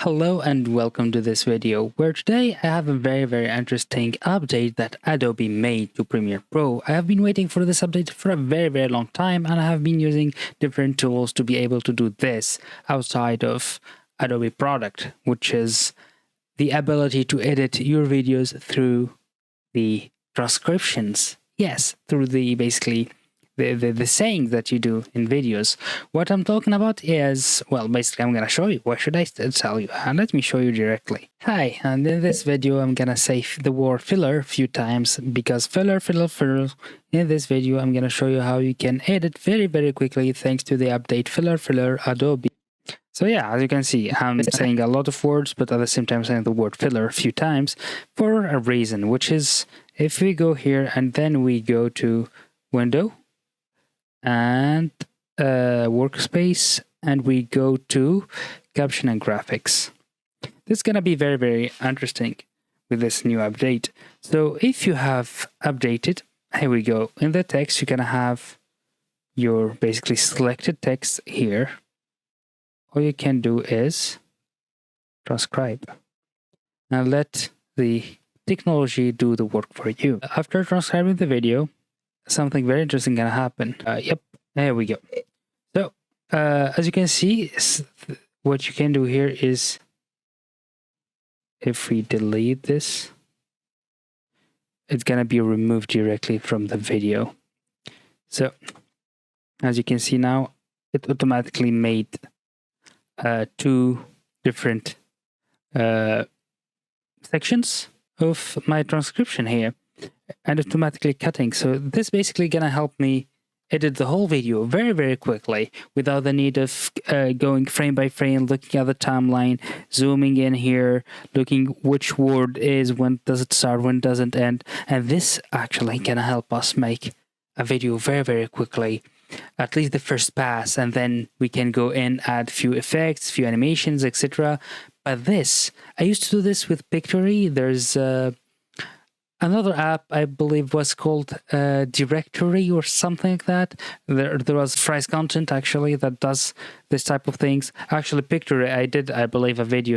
Hello and welcome to this video, where today I have a very interesting update that Adobe made to Premiere Pro. I have been waiting for this update for a very long time, and I have been using different tools to be able to do this outside of Adobe product, which is the ability to edit your videos through the transcriptions. Yes, through the basically the saying that you do in videos. What I'm talking about is, well, basically I'm gonna show you. Why should I tell you? Let me show you directly. Hi, and in this video I'm gonna say the word filler a few times because filler. In this video I'm gonna show you how you can edit very quickly thanks to the update filler Adobe. So yeah, as you can see, I'm saying a lot of words, but at the same time saying the word filler a few times for a reason, which is if we go here and then we go to Window and Workspace and we go to Caption and Graphics. This is going to be very interesting with this new update. So if you have updated, here we go. In the text, you're going to have your basically selected text here. All you can do is transcribe and let the technology do the work for you. After transcribing the video, something very interesting gonna happen. Yep, there we go. So as you can see, what you can do here is if we delete this, it's gonna be removed directly from the video. So as you can see now, it automatically made two different sections of my transcription here and automatically cutting. So this basically gonna help me edit the whole video very quickly without the need of going frame by frame, looking at the timeline, zooming in here, looking which word is, when does it start, when does it end. And this actually gonna help us make a video very quickly, at least the first pass, and then we can go in, add few effects, few animations, etc. But this, I used to do this with Pictory. There's another app, I believe, was called Directory or something like that. There was Fry's Content actually that does this type of things. Actually, Pictory, I did, I believe, a video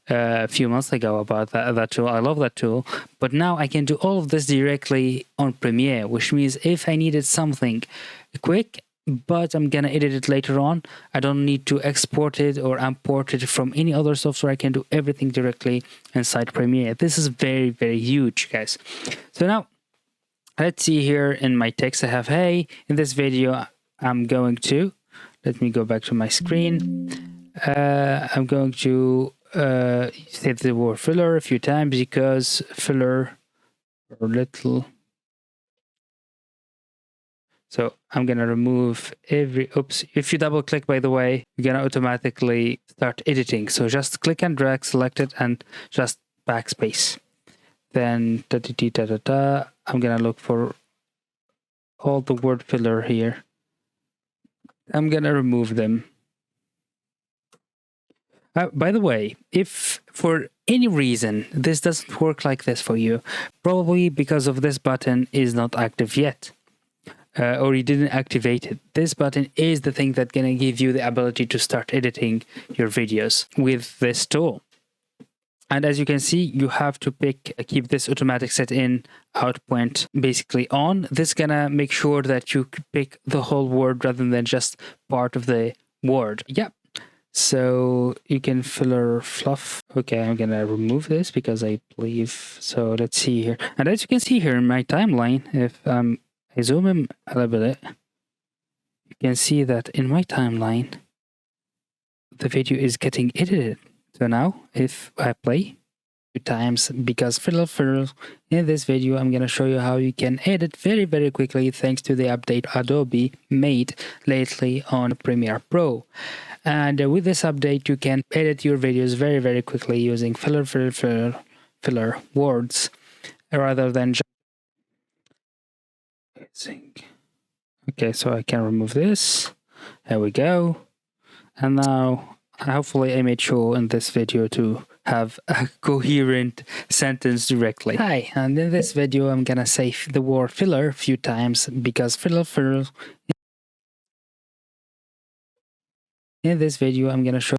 a few months ago about that tool. I love that tool. But now I can do all of this directly on Premiere, which means if I needed something quick, but I'm gonna edit it later on, I don't need to export it or import it from any other software. I can do everything directly inside Premiere. This is very huge, guys. So now let's see here in my text I have, hey, in this video I'm going to, let me go back to my screen. I'm going to say the word filler a few times because filler or little. So I'm going to remove oops, if you double click, by the way, you're going to automatically start editing. So just click and drag, select it, and just backspace. Then I'm going to look for all the word filler here. I'm going to remove them. By the way, if for any reason this doesn't work like this for you, probably because of this button is not active yet. Or you didn't activate it. This button is the thing that's gonna give you the ability to start editing your videos with this tool. And as you can see, you have to keep this automatic set in out point basically on. This is gonna make sure that you pick the whole word rather than just part of the word. Yep. So you can filler fluff. Okay, I'm gonna remove this because I believe so. Let's see here. And as you can see here in my timeline, if I zoom in a little bit, you can see that in my timeline, the video is getting edited. So now if I play 2 times, because filler, in this video, I'm going to show you how you can edit very quickly thanks to the update Adobe made lately on Premiere Pro. And with this update, you can edit your videos very quickly using filler words rather than just okay, so I can remove this. There we go. And now, hopefully I made sure in this video to have a coherent sentence directly. Hi, and in this video I'm gonna say the word filler a few times because filler. In this video I'm gonna show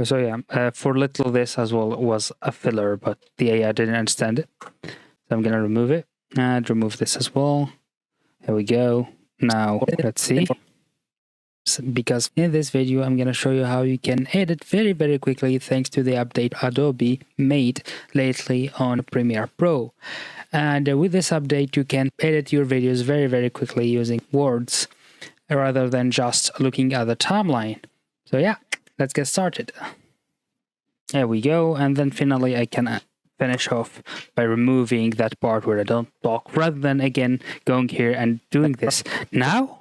So yeah, for little this as well was a filler, but the AI didn't understand it. So I'm gonna remove it and remove this as well. Here we go. Now let's see. Because in this video I'm going to show you how you can edit very quickly thanks to the update Adobe made lately on Premiere Pro. And with this update you can edit your videos very quickly using words rather than just looking at the timeline. So yeah, let's get started. There we go, and then finally I can finish off by removing that part where I don't talk rather than again going here and doing this. Now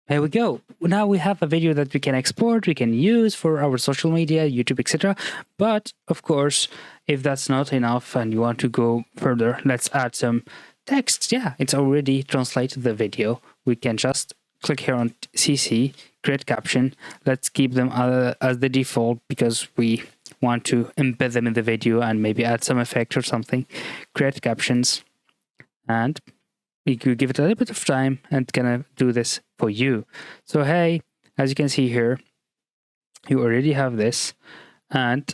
here we go. Now we have a video that we can export, we can use for our social media, YouTube, etc. But of course, if that's not enough and you want to go further, let's add some text. Yeah, it's already translated the video. We can just click here on CC, create caption. Let's keep them as the default because we want to embed them in the video and maybe add some effect or something. Create captions, and you could give it a little bit of time and gonna do this for you. So hey, as you can see here, you already have this, and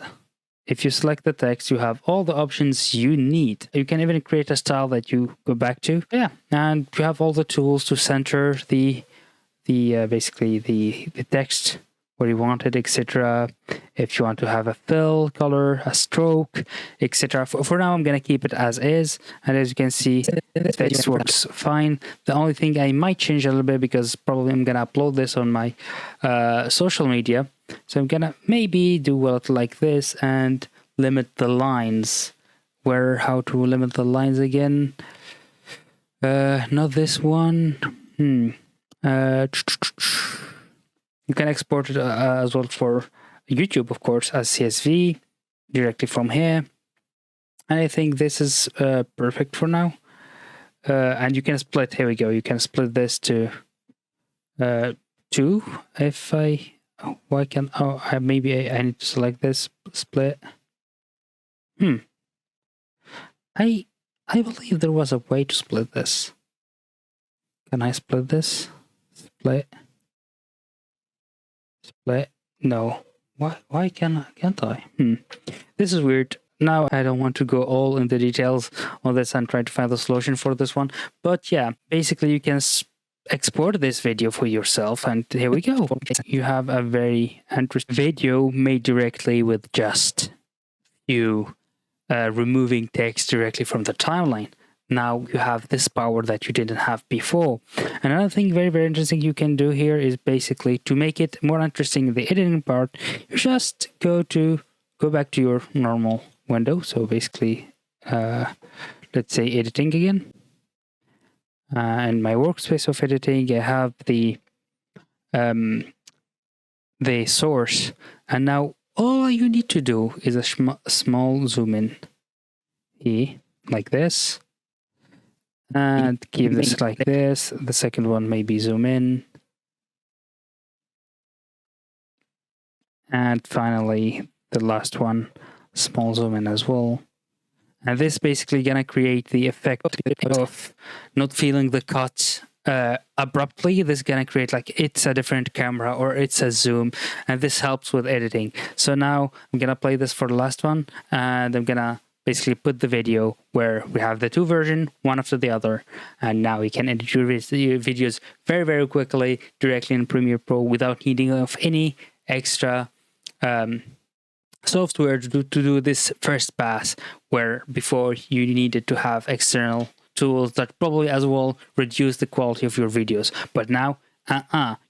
if you select the text, you have all the options you need. You can even create a style that you go back to. Yeah, and you have all the tools to center the basically the text where you want it, etc. If you want to have a fill color, a stroke, etc. For now, I'm gonna keep it as is, and as you can see, this works fine. The only thing I might change a little bit because probably I'm gonna upload this on my social media, so I'm gonna maybe do it like this and limit the lines. How to limit the lines again? Not this one. You can export it as well for YouTube, of course, as CSV directly from here. And I think this is perfect for now. And you can split, here we go, you can split this to 2. If I, maybe I need to select this split. I believe there was a way to split this. Can I split this? Split. No. Why can't I? This is weird. Now I don't want to go all into details on this and try to find the solution for this one. But yeah, basically you can export this video for yourself, and here we go. You have a very interesting video made directly with just you removing text directly from the timeline. Now you have this power that you didn't have before. Another thing very interesting you can do here is basically to make it more interesting, the editing part, you just go back to your normal window. So basically, let's say editing again. In my workspace of editing, I have the source, and now all you need to do is a small zoom in here, like this. And keep this like this. The second one maybe zoom in. And finally, the last one, small zoom in as well. And this basically gonna create the effect of not feeling the cut abruptly. This is gonna create like it's a different camera or it's a zoom, and this helps with editing. So now I'm gonna play this for the last one, and I'm gonna basically put the video where we have the 2 versions, one after the other, and now you can edit your videos very quickly directly in Premiere Pro without needing of any extra software to do this first pass, where before you needed to have external tools that probably as well reduce the quality of your videos. But now,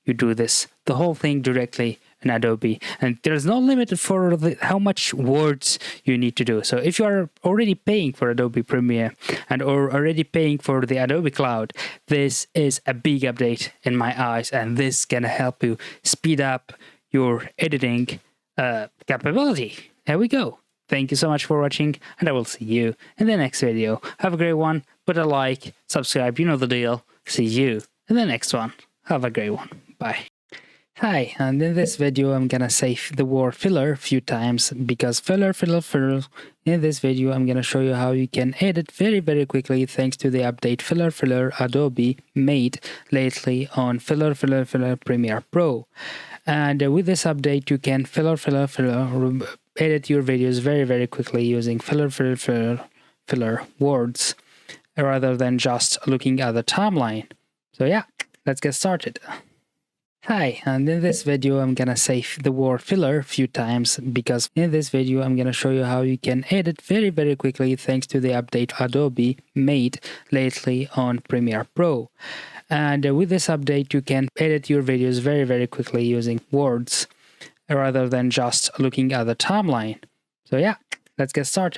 you do the whole thing directly in Adobe, and there's no limit for how much words you need to do. So if you are already paying for Adobe Premiere or already paying for the Adobe Cloud, this is a big update in my eyes, and this can help you speed up your editing capability. Here we go. Thank you so much for watching, and I will see you in the next video. Have a great one. Put a like, subscribe, you know the deal. See you in the next one. Have a great one. Bye. Hi, and in this video I'm gonna say the word filler a few times because filler. In this video I'm gonna show you how you can edit very quickly thanks to the update filler Adobe made lately on filler Premiere Pro. And with this update, you can edit your videos very, very quickly using filler words rather than just looking at the timeline. So yeah, let's get started. Hi, and in this video I'm gonna say the word filler a few times because in this video I'm gonna show you how you can edit very, very quickly thanks to the update Adobe made lately on Premiere Pro. And with this update you can edit your videos very, very quickly using words rather than just looking at the timeline. So yeah, let's get started.